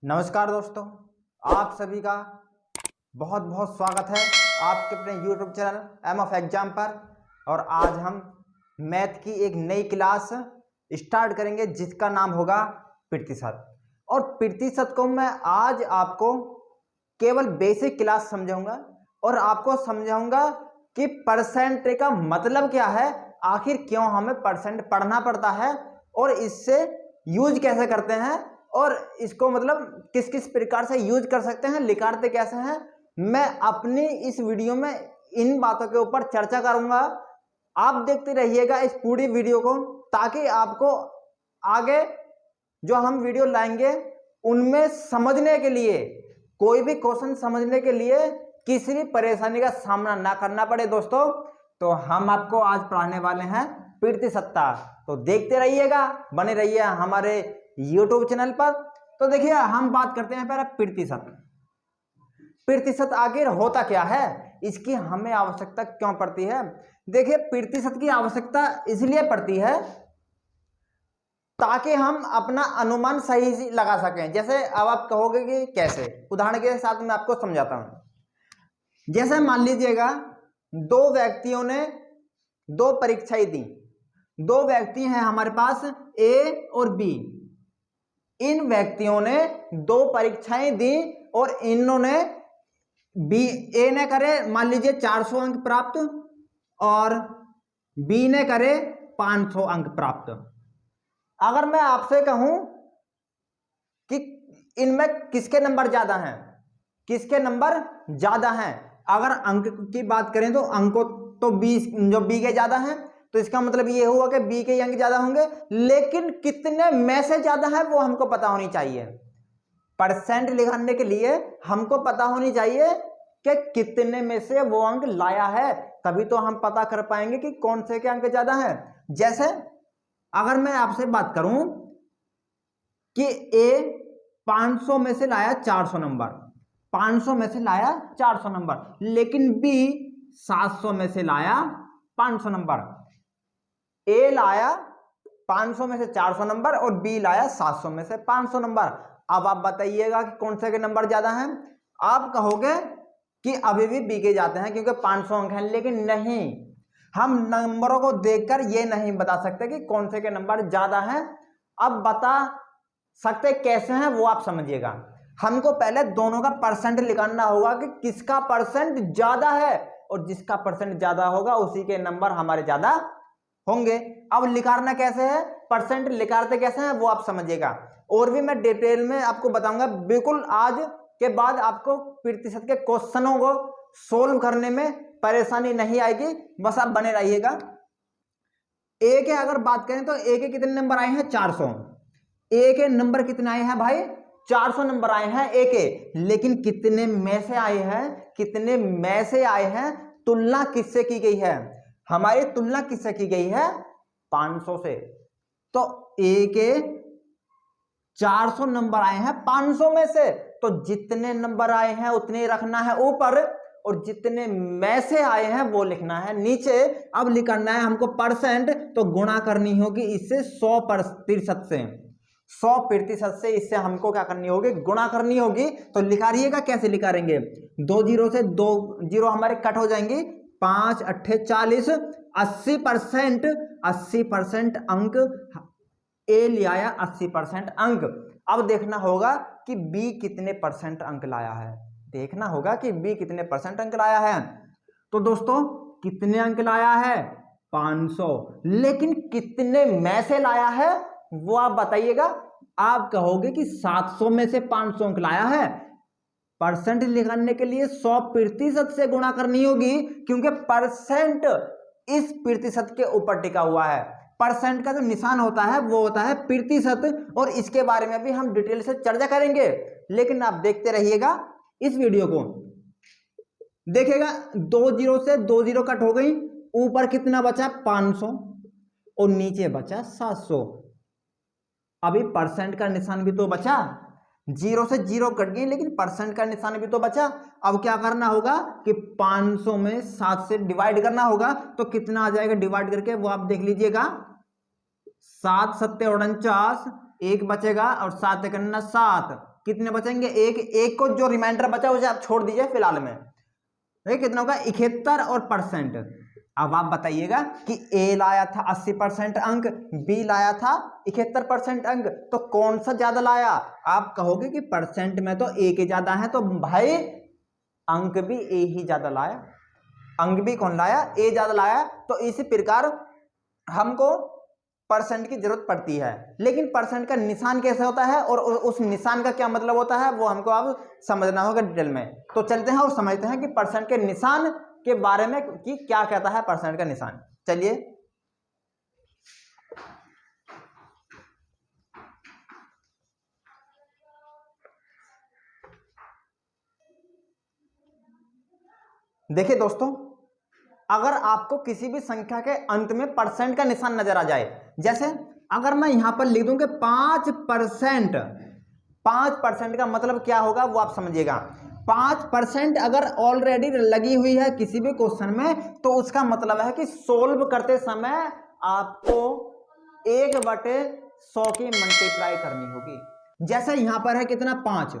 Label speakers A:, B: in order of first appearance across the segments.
A: नमस्कार दोस्तों, आप सभी का बहुत बहुत स्वागत है आपके अपने YouTube channel aim of exam पर। और आज हम मैथ की एक नई क्लास स्टार्ट करेंगे जिसका नाम होगा प्रतिशत। और प्रतिशत को मैं आज आपको केवल बेसिक क्लास समझाऊंगा और आपको समझाऊंगा कि परसेंट का मतलब क्या है, आखिर क्यों हमें परसेंट पढ़ना पड़ता है और इससे यूज कैसे करते हैं और इसको मतलब किस किस प्रकार से यूज कर सकते हैं, निकालते कैसे हैं। मैं अपनी इस वीडियो में इन बातों के ऊपर चर्चा करूंगा। आप देखते रहिएगा इस पूरी वीडियो को, ताकि आपको आगे जो हम वीडियो लाएंगे उनमें समझने के लिए, कोई भी क्वेश्चन समझने के लिए किसी भी परेशानी का सामना ना करना पड़े दोस्तों। तो हम आपको आज पढ़ाने वाले हैं प्रतिशतता। तो देखते रहिएगा, बने रहिए हमारे YouTube चैनल पर। तो देखिए, हम बात करते हैं पहले प्रतिशत। प्रतिशत आखिर होता क्या है, इसकी हमें आवश्यकता क्यों पड़ती है। देखिए, प्रतिशत की आवश्यकता इसलिए पड़ती है ताकि हम अपना अनुमान सही से लगा सकें। जैसे अब आप कहोगे कि कैसे, उदाहरण के साथ मैं आपको समझाता हूं। जैसे मान लीजिएगा दो व्यक्तियों ने दो परीक्षाएं दी। दो व्यक्ति हैं हमारे पास, ए और बी। इन व्यक्तियों ने दो परीक्षाएं दी और इन्होंने ए ने करे मान लीजिए 400 अंक प्राप्त और बी ने करे 500 अंक प्राप्त। अगर मैं आपसे कहूं कि इनमें किसके नंबर ज्यादा हैं, किसके नंबर ज्यादा हैं, अगर अंक की बात करें तो अंकों तो बी के ज्यादा हैं, तो इसका मतलब ये हुआ कि बी के अंक ज्यादा होंगे। लेकिन कितने में से ज्यादा है वो हमको पता होनी चाहिए। परसेंट निकालने के लिए हमको पता होनी चाहिए कि कितने में से वो अंक लाया है, तभी तो हम पता कर पाएंगे कि कौन से के अंक ज्यादा है। जैसे अगर मैं आपसे बात करूं कि ए 500 में से लाया 400 नंबर, 500 में से लाया 400 नंबर, लेकिन बी 700 में से लाया 500 नंबर। ए लाया 500 में से 400 नंबर और बी लाया 700 में से 500 नंबर। अब आप बताइएगा कि कौन से के नंबर ज्यादा हैं। आप कहोगे कि अभी भी बी के जाते हैं क्योंकि 500 अंक हैं, लेकिन नहीं, हम नंबरों को देखकर ये नहीं बता सकते कि कौन से के नंबर ज्यादा हैं। अब बता सकते कैसे हैं वो आप समझिएगा। हमको पहले दोनों का परसेंट निकालना होगा कि किसका परसेंट ज्यादा है, और जिसका परसेंट ज्यादा होगा उसी के नंबर हमारे ज्यादा होंगे। अब निकालना कैसे है, परसेंट निकालते कैसे हैं वो आप समझिएगा। और भी मैं डिटेल में आपको बताऊंगा। बिल्कुल आज के बाद आपको प्रतिशत के क्वेश्चनों को सोल्व करने में परेशानी नहीं आएगी, बस आप बने रहिएगा। ए के अगर बात करें तो ए के कितने नंबर आए हैं, 400। ए के नंबर कितने आए हैं भाई, 400 नंबर आए हैं ए के। लेकिन कितने में से आए हैं, कितने में से आए हैं, तुलना किससे की गई है, हमारी तुलना किससे की गई है, 500 से। तो ए के 400 नंबर आए हैं 500 में से, तो जितने नंबर आए हैं उतने रखना है ऊपर और जितने में से आए हैं वो लिखना है नीचे। अब लिखना है हमको परसेंट, तो गुणा करनी होगी इससे 100% से, 100% से इससे हमको क्या करनी होगी, गुणा करनी होगी। तो लिखाइएगा, कैसे लिखाएंगे, 2 जीरो से 2 जीरो हमारे कट हो जाएंगे, 5 अट्ठे 40, 80% अंक ए ले आया, 80% अंक। अब देखना होगा कि बी कितने परसेंट अंक लाया है, देखना होगा कि बी कितने परसेंट अंक लाया है। तो दोस्तों कितने अंक लाया है, 500, लेकिन कितने में से लाया है वो आप बताइएगा। आप कहोगे कि 700 में से 500 अंक लाया है। परसेंट निकालने के लिए 100% से गुणा करनी होगी, क्योंकि परसेंट इस प्रतिशत के ऊपर टिका हुआ है। परसेंट का जो निशान होता है वो होता है प्रतिशत, और इसके बारे में भी हम डिटेल से चर्चा करेंगे। लेकिन आप देखते रहिएगा इस वीडियो को। देखिएगा 2 जीरो से 2 जीरो कट हो गई, ऊपर कितना बचा, 500 और नीचे बचा 700। अभी परसेंट का निशान भी तो बचा, जीरो से जीरो कट गई लेकिन परसेंट का निशान भी तो बचा। अब क्या करना होगा कि 500 में 7 से डिवाइड करना होगा, तो कितना आ जाएगा डिवाइड करके वो आप देख लीजिएगा। 7 सत्ते 49, एक बचेगा और 7 करना 7, कितने बचेंगे, एक, एक को जो रिमाइंडर बचा उसे आप छोड़ दीजिए फिलहाल में, ये कितना होगा 71 और परसेंट। अब आप बताइएगा कि ए लाया था 80% अंक, बी लाया था 71% अंक, तो कौन सा ज्यादा लाया। आप कहोगे कि परसेंट में तो ए के ज्यादा है, तो भाई अंक भी ए ही ज्यादा लाया, अंक भी कौन लाया, ए ज्यादा लाया। तो इसी प्रकार हमको परसेंट की जरूरत पड़ती है, लेकिन परसेंट का निशान कैसे होता है और उस निशान का क्या मतलब होता है वो हमको अब समझना होगा डिटेल में। तो चलते हैं और समझते हैं कि परसेंट के निशान के बारे में कि क्या कहता है परसेंट का निशान। चलिए देखिए दोस्तों, अगर आपको किसी भी संख्या के अंत में परसेंट का निशान नजर आ जाए, जैसे अगर मैं यहां पर लिख दूं कि 5%, 5% का मतलब क्या होगा वो आप समझिएगा। 5% अगर ऑलरेडी लगी हुई है किसी भी क्वेश्चन में, तो उसका मतलब है कि सोल्व करते समय आपको 1/100 की मल्टीप्लाई करनी होगी। जैसे यहां पर है कितना 5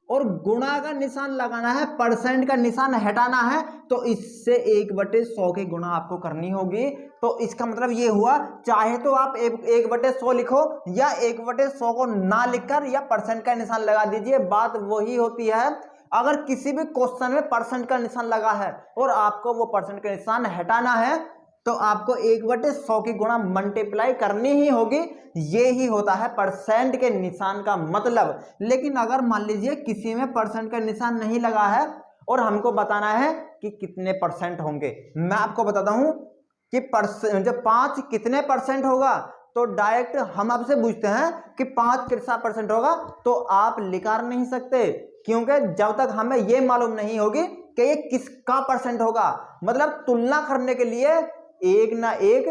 A: और गुणा का निशान लगाना है, परसेंट का निशान हटाना है, तो इससे 1/100 की गुणा आपको करनी होगी। तो इसका मतलब ये हुआ, चाहे तो आप 1/100 लिखो या 1/100 को ना लिखकर या परसेंट का निशान लगा दीजिए, बात वही होती है। अगर किसी भी क्वेश्चन में परसेंट का निशान लगा है और आपको वो परसेंट का निशान हटाना है, तो आपको 1/100 की गुणा मल्टीप्लाई करनी ही होगी। ये ही होता है परसेंट के निशान का मतलब। लेकिन अगर मान लीजिए किसी में परसेंट का निशान नहीं लगा है और हमको बताना है कि कितने परसेंट होंगे, मैं आपको बताता हूं कि जब 5 कितने परसेंट होगा, तो डायरेक्ट हम आपसे पूछते हैं कि 5 कितना परसेंट होगा, तो आप लिकार नहीं सकते, क्योंकि जब तक हमें यह मालूम नहीं होगी कि ये किसका परसेंट होगा। मतलब तुलना करने के लिए एक ना एक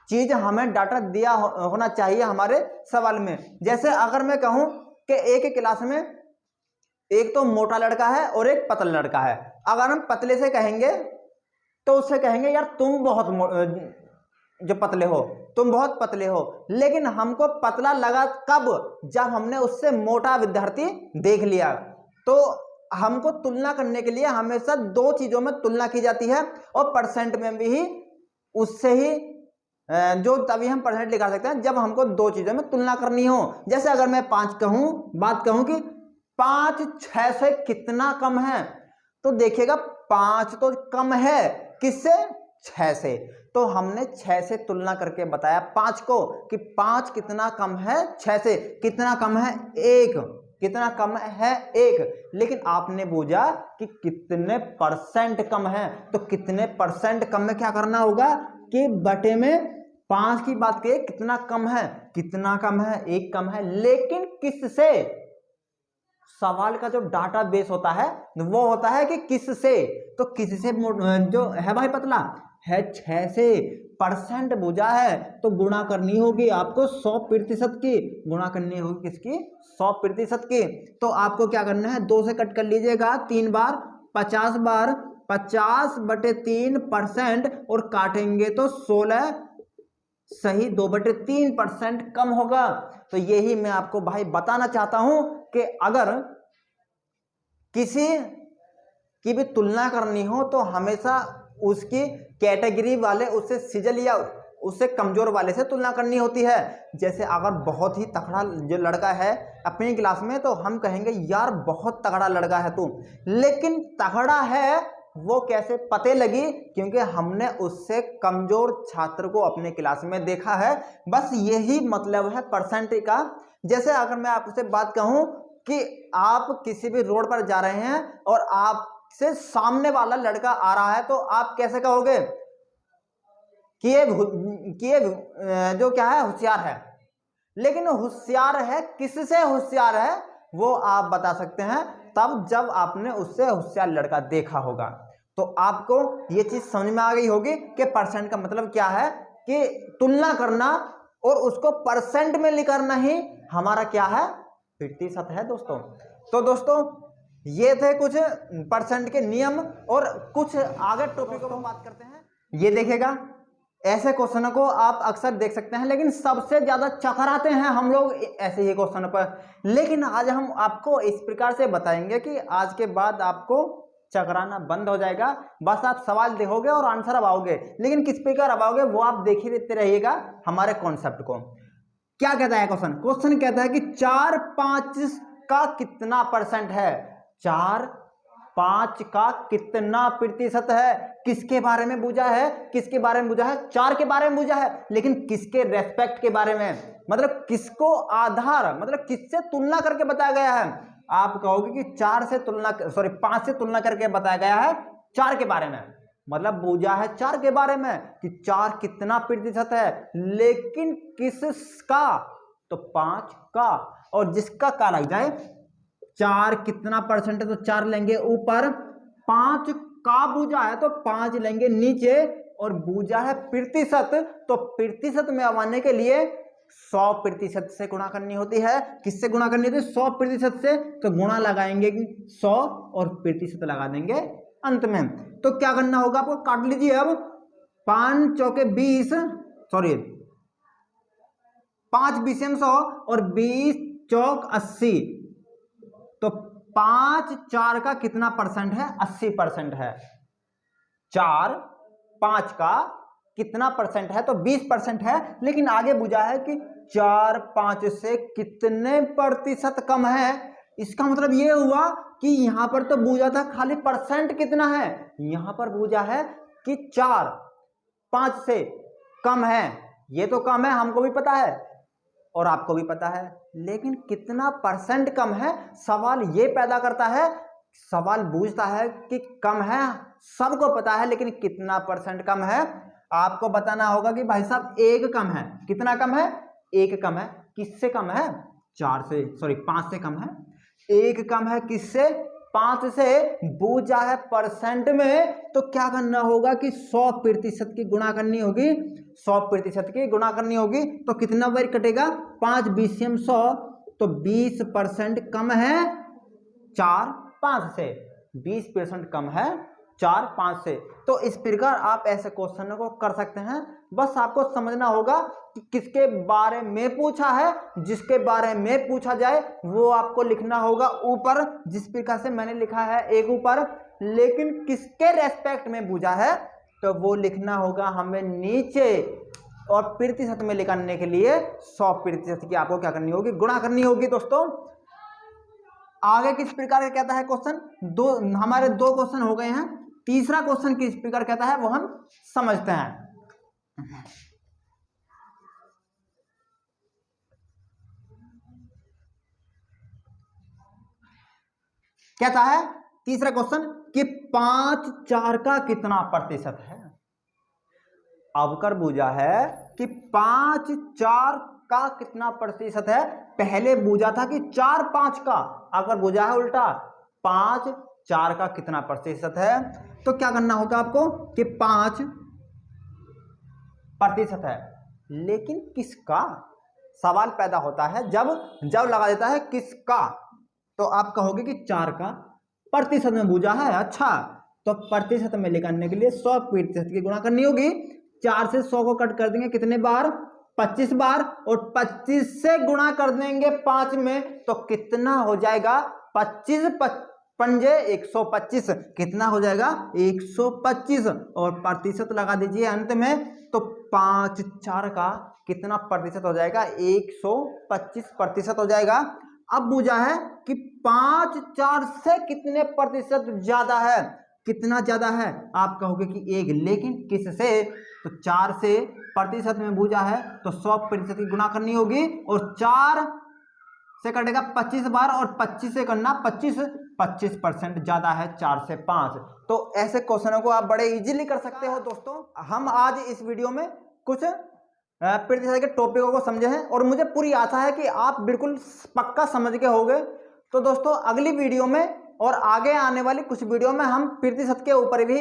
A: चीज हमें डाटा दिया होना चाहिए हमारे सवाल में। जैसे अगर मैं कहूं कि एक क्लास में एक तो मोटा लड़का है और एक पतला लड़का है, अगर हम पतले से कहेंगे तो उससे कहेंगे यार तुम बहुत जो पतले हो, तुम बहुत पतले हो। लेकिन हमको पतला लगा कब, जब हमने उससे मोटा विद्यार्थी देख लिया। तो हमको तुलना करने के लिए हमेशा दो चीजों में तुलना की जाती है, और परसेंट में भी उससे ही जो तभी हम परसेंट निकाल सकते हैं जब हमको दो चीजों में तुलना करनी हो। जैसे अगर मैं 5 कहूं, बात कहूं कि 5 6 से कितना कम है, तो देखिएगा 5 तो कम है किससे, 6 से। तो हमने 6 से तुलना करके बताया 5 को कि 5 कितना कम है 6 से, कितना कम है 1, कितना कम है 1। लेकिन आपने पूछा कि कितने परसेंट कम है, तो कितने परसेंट कम में क्या करना होगा कि बटे में 5 की बात करिए, कितना कम है, कितना कम है 1 कम है, लेकिन किससे। सवाल का जो डाटा बेस होता है वो होता है कि किससे, तो किससे जो है भाई पतला है 6 से, परसेंट बुझा है तो गुणा करनी होगी आपको 100% की, गुणा करनी होगी किसकी, 100% की। तो आपको क्या करना है, 2 से कट कर लीजिएगा 3 बार, 50 बार 50/3% और काटेंगे तो 16 सही 2/3% कम होगा। तो यही मैं आपको भाई बताना चाहता हूं कि अगर किसी की भी तुलना करनी हो तो हमेशा उसकी कैटेगरी वाले, उससे सिजल या उससे कमजोर वाले से तुलना करनी होती है। जैसे अगर बहुत ही तगड़ा जो लड़का है अपनी क्लास में, तो हम कहेंगे यार बहुत तगड़ा लड़का है तू, लेकिन तगड़ा है वो कैसे पते लगी, क्योंकि हमने उससे कमजोर छात्र को अपने क्लास में देखा है। बस यही मतलब है परसेंट का। जैसे अगर मैं आपसे बात कहूं कि आप किसी भी रोड पर जा रहे हैं और आपसे सामने वाला लड़का आ रहा है, तो आप कैसे कहोगे कि ये जो क्या है होशियार है। लेकिन होशियार है किससे होशियार है वो आप बता सकते हैं तब जब आपने उससे होशियार लड़का देखा होगा। तो आपको ये चीज समझ में आ गई होगी कि परसेंट का मतलब क्या है, कि तुलना करना और उसको परसेंट में लिखना ही हमारा क्या है, प्रतिशत है दोस्तों। तो दोस्तों ये थे कुछ परसेंट के नियम, और कुछ आगे टॉपिक पर बात करते हैं। ये देखेगा ऐसे क्वेश्चनों को आप अक्सर देख सकते हैं, लेकिन सबसे ज्यादा चकराते हैं हम लोग ऐसे ही क्वेश्चन पर। लेकिन आज हम आपको इस प्रकार से बताएंगे कि आज के बाद आपको चकराना बंद हो जाएगा। बस आप सवाल देखोगे और आंसर अबाओगे, लेकिन किस प्रकार अबाओगे वो आप देख ही देते रहिएगा हमारे कॉन्सेप्ट को। क्या कहता है क्वेश्चन? क्वेश्चन कहता है कि 4-5 का कितना परसेंट है? 4-5 का कितना प्रतिशत है? किसके बारे में पूछा है? किसके बारे में पूछा है? 4 के बारे में पूछा है, लेकिन किसके रेस्पेक्ट के बारे में, मतलब किसको आधार, मतलब किससे तुलना करके बताया गया है। आप कहोगे कि 5 से तुलना करके बताया गया है 4 के बारे में, मतलब पूछा है 4 के बारे में कि 4 कितना प्रतिशत है, लेकिन किसका? तो 5 का। और जिसका का लग जाए 4 कितना परसेंट है तो 4 लेंगे ऊपर, 5 का बूझा है तो 5 लेंगे नीचे, और बूझा है प्रतिशत, तो प्रतिशत में आने के लिए 100% से गुणा करनी होती है। किससे गुणा करनी होती है? 100% से। तो गुणा लगाएंगे 100 और प्रतिशत लगा देंगे अंत में। तो क्या करना होगा आपको? काट लीजिए अब। 5 चौके 20, 5 बीसियम 100 और 20 चौक 80। तो 5-4 का कितना परसेंट है? 80% है। 4-5 का कितना परसेंट है? तो 20% है। लेकिन आगे पूछा है कि 4-5 से कितने प्रतिशत कम है। इसका मतलब ये हुआ कि यहां पर तो पूछा था खाली परसेंट कितना है, यहां पर पूछा है कि 4-5 से कम है। ये तो कम है, हमको भी पता है और आपको भी पता है, लेकिन कितना परसेंट कम है सवाल ये पैदा करता है। सवाल पूछता है कि कम है, सबको पता है, लेकिन कितना परसेंट कम है आपको बताना होगा कि भाई साहब 1 कम है। कितना कम है? 1 कम है। किससे कम है? 5 से कम है। 1 कम है किससे? 5 से। पूछा है परसेंट में, तो क्या करना होगा कि 100% की गुणा करनी होगी। 100% की गुणा करनी होगी तो कितना बार कटेगा? 5 बीसियम 100, तो 20% कम है 4-5 से। 20% कम है 4-5 से। तो इस प्रकार आप ऐसे क्वेश्चन को कर सकते हैं। बस आपको समझना होगा कि किसके बारे में पूछा है, जिसके बारे में पूछा जाए वो आपको लिखना होगा ऊपर, जिस प्रकार से मैंने लिखा है एक ऊपर, लेकिन किसके रेस्पेक्ट में पूछा है तो वो लिखना होगा हमें नीचे। और प्रतिशत में लिखने के लिए 100% की आपको क्या करनी होगी? गुणा करनी होगी। दोस्तों आगे किस प्रकार का कहता है क्वेश्चन? हमारे 2 क्वेश्चन हो गए हैं। तीसरा क्वेश्चन किस प्रकार कहता है वो हम समझते हैं। कहता है तीसरा क्वेश्चन कि 5-4 का कितना प्रतिशत है। अब कर बूझा है कि 5-4 का कितना प्रतिशत है। पहले बूझा था कि 4-5 का, अगर बूझा है उल्टा 5-4 का कितना प्रतिशत है, तो क्या करना होगा आपको कि 5% है, लेकिन किसका? सवाल पैदा होता है जब लगा देता है किसका, तो आप कहोगे कि 4 का प्रतिशत में बूझा है। अच्छा, तो प्रतिशत में निकालने के लिए 100% की गुणा करनी होगी। 4 से 100 को कट कर देंगे कितने बार? 25 बार, और 25 से गुणा कर देंगे 5 में, तो कितना हो जाएगा? 25 पंजे 125। कितना हो जाएगा? 125, और प्रतिशत लगा दीजिए अंत में, तो 5-4 का कितना प्रतिशत हो जाएगा? 125% हो जाएगा। अब पूछा है कि 5-4 से कितने प्रतिशत ज्यादा है। कितना ज्यादा है? आप कहोगे कि 1, लेकिन किससे? तो 4 से। प्रतिशत में पूछा है तो 100% की गुणा करनी होगी, और 4 से कटेगा 25 बार, और 25 से करना 25% ज्यादा है 4 से 5। तो ऐसे क्वेश्चनों को आप बड़े इजीली कर सकते हो। दोस्तों हम आज इस वीडियो में कुछ प्रतिशत के टॉपिकों को समझे हैं, और मुझे पूरी आशा है कि आप बिल्कुल पक्का समझ के होंगे। तो दोस्तों अगली वीडियो में और आगे आने वाली कुछ वीडियो में हम प्रतिशत के ऊपर भी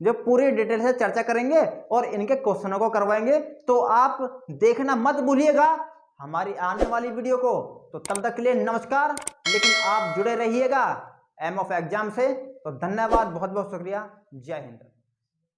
A: जो पूरी डिटेल से चर्चा करेंगे और इनके क्वेश्चनों को करवाएंगे। तो आप देखना मत भूलिएगा हमारी आने वाली वीडियो को। तो तब तक के लिए नमस्कार, लेकिन आप जुड़े रहिएगा एम ऑफ एग्जाम से। तो धन्यवाद, बहुत बहुत शुक्रिया, जय हिंद।